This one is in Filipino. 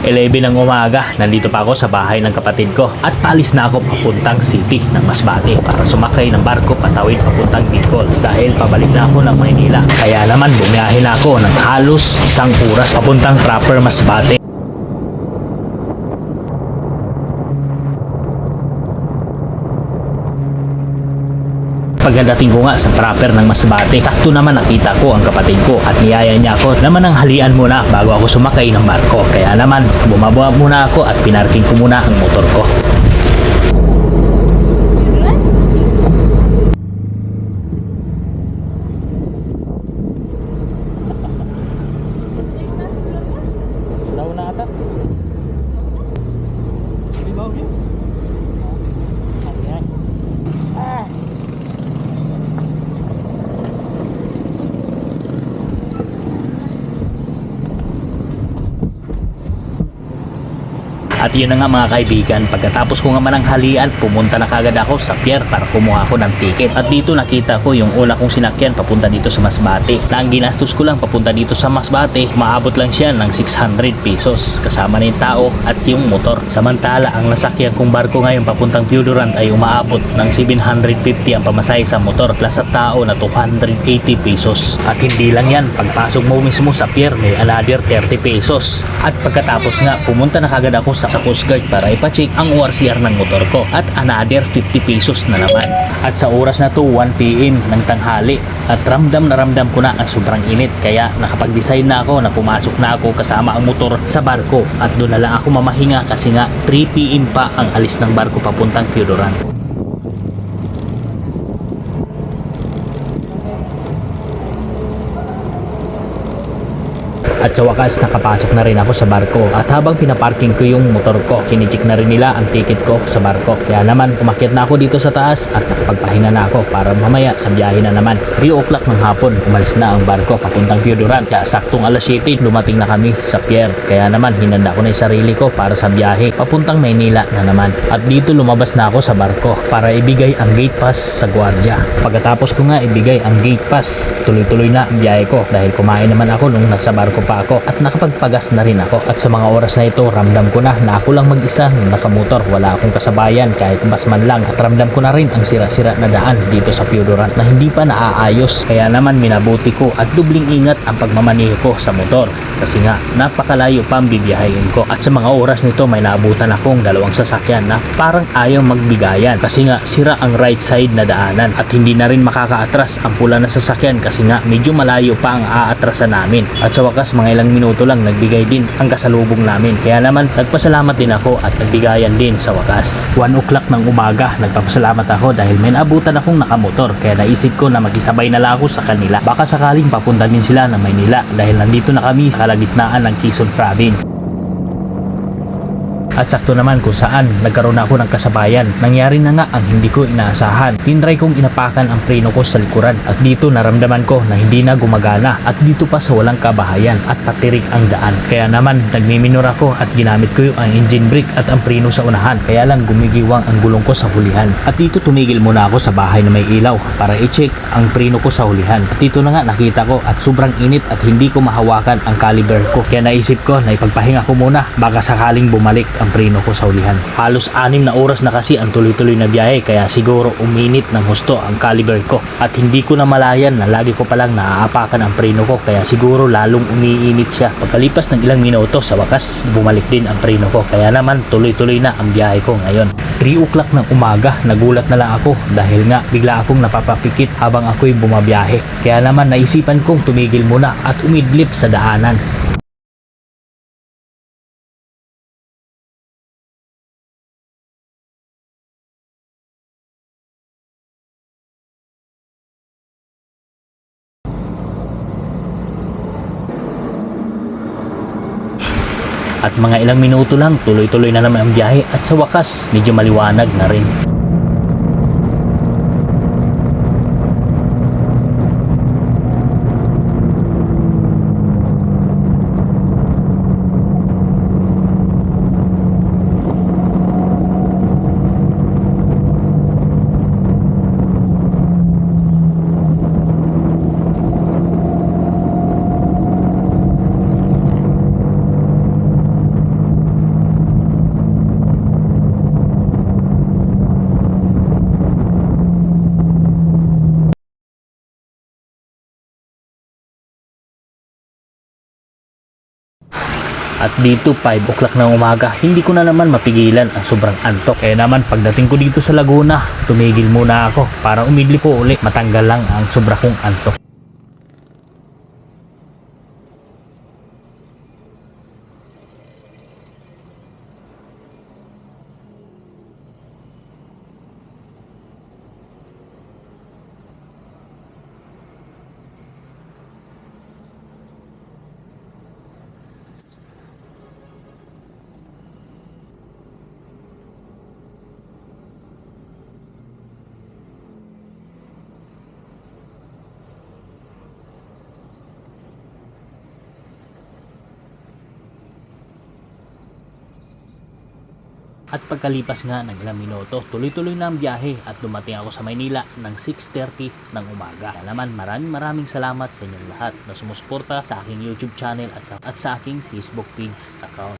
11 ng umaga, nandito pa ako sa bahay ng kapatid ko at paalis na ako papuntang city ng Masbate para sumakay ng barko patawid papuntang Bicol dahil pabalik na ako ng Maynila. Kaya naman bumiyahe na ako ng halos 1 oras papuntang proper Masbate. Pagdating ko nga sa proper ng Masbate, sakto naman nakita ko ang kapatid ko at niyaya niya ako naman ang halian muna bago ako sumakay ng barko. Kaya naman bumaba muna ako at pinarking ko muna ang motor ko. At yun na nga mga kaibigan, pagkatapos ko nga manang halian, pumunta na kagad ako sa pier para kumuha ako ng ticket. At dito nakita ko yung una kong sinakyan papunta dito sa Masbate. Na ang ginastos ko lang papunta dito sa Masbate, maabot lang siya ng 600 pesos kasama na yung tao at yung motor. Samantala ang nasakyan kong barko ngayon papuntang Piuduran ay umaabot ng 750 ang pamasahe sa motor plus sa tao na 280 pesos. At hindi lang yan, pagpasok mo mismo sa pier may another 30 pesos. At pagkatapos nga, pumunta na kagad ako sa Coast Guard para ipacheck ang ORCR ng motor ko at another 50 pesos na naman. At sa oras na to 1 PM ng tanghali at ramdam na ramdam ko na ang sobrang init kaya nakapag-decide na ako na pumasok na ako kasama ang motor sa barko at doon na lang ako mamahinga kasi nga 3 PM pa ang alis ng barko papuntang Piuduran. At sa wakas nakapasok na rin ako sa barko at habang pinaparking ko yung motor ko, kinicheck na rin nila ang ticket ko sa barko. Kaya naman umakyat na ako dito sa taas at nakapagpahinga na ako para mamaya sa biyahe na naman. 3 o'clock ng hapon umalis na ang barko papuntang Piuduran kaya saktong alas 7 dumating na kami sa pier. Kaya naman hinanda ko na yung sarili ko para sa biyahe papuntang Maynila na naman. At dito lumabas na ako sa barko para ibigay ang gate pass sa gwardiya. Pagkatapos ko nga ibigay ang gate pass, tuloy-tuloy na ang biyahe ko dahil kumain naman ako nung nasa barko pa ako at nakapagpagas na rin ako. At sa mga oras na ito ramdam ko na ako lang mag-isa nakamotor, wala akong kasabayan kahit bus man lang. At ramdam ko na rin ang sira-sira na daan dito sa Piuduran na hindi pa naaayos. Kaya naman minabuti ko at dubling ingat ang pagmamaneho ko sa motor kasi nga napakalayo pa ang bibiyahin ko. At sa mga oras nito may naabutan akong 2 sasakyan na parang ayaw magbigayan kasi nga sira ang right side na daanan at hindi na rin makakaatras ang pula na sasakyan kasi nga medyo malayo pa ang aatrasan namin. At sa wakas mga ilang minuto lang nagbigay din ang kasalubong namin. Kaya naman nagpasalamat din ako at nagbigayan din sa wakas. 1 o'clock ng umaga nagpapasalamat ako dahil may naabutan akong nakamotor kaya naisip ko na makisabay na lang ako sa kanila. Baka sakaling papunta din sila ng Maynila dahil nandito na kami sa kalagitnaan ng Quezon Province. At sakto naman kung saan nagkaroon ako ng kasabayan. Nangyari na nga ang hindi ko inaasahan. Tinry kong inapakan ang preno ko sa likuran at dito naramdaman ko na hindi na gumagana at dito pa sa walang kabahayan at patirik ang daan. Kaya naman nagmiminor ako at ginamit ko yung engine brake at ang preno sa unahan. Kaya lang gumigiwang ang gulong ko sa hulihan. At dito tumigil muna ako sa bahay na may ilaw para i-check ang preno ko sa hulihan. At dito na nga nakita ko at sobrang init at hindi ko mahawakan ang caliber ko. Kaya naisip ko na ipagpahinga ko muna baka sakaling bumalik ang preno ko sa hulihan. Halos 6 na oras na kasi ang tuloy-tuloy na biyahe kaya siguro uminit ng husto ang caliber ko at hindi ko na malayan na lagi ko palang naaapakan ang preno ko kaya siguro lalong umiinit siya. Pagkalipas ng ilang minuto sa wakas bumalik din ang preno ko kaya naman tuloy-tuloy na ang biyahe ko ngayon. 3 o'clock ng umaga nagulat na lang ako dahil nga bigla akong napapapikit habang ako'y bumabiyahe. Kaya naman naisipan kong tumigil muna at umidlip sa daanan. At mga ilang minuto lang, tuloy-tuloy na naman ang biyahe at sa wakas, medyo maliwanag na rin. At dito 5 o'clock ng umaga, hindi ko na naman mapigilan ang sobrang antok. Kaya naman pagdating ko dito sa Laguna, tumigil muna ako para umidli po uli, matanggal lang ang sobra kong antok. At pagkalipas nga ng ilang minuto, tuloy-tuloy na ang biyahe at dumating ako sa Maynila ng 6:30 ng umaga. Kaya naman maraming salamat sa inyong lahat na sumusuporta sa aking YouTube channel at sa aking Facebook page account.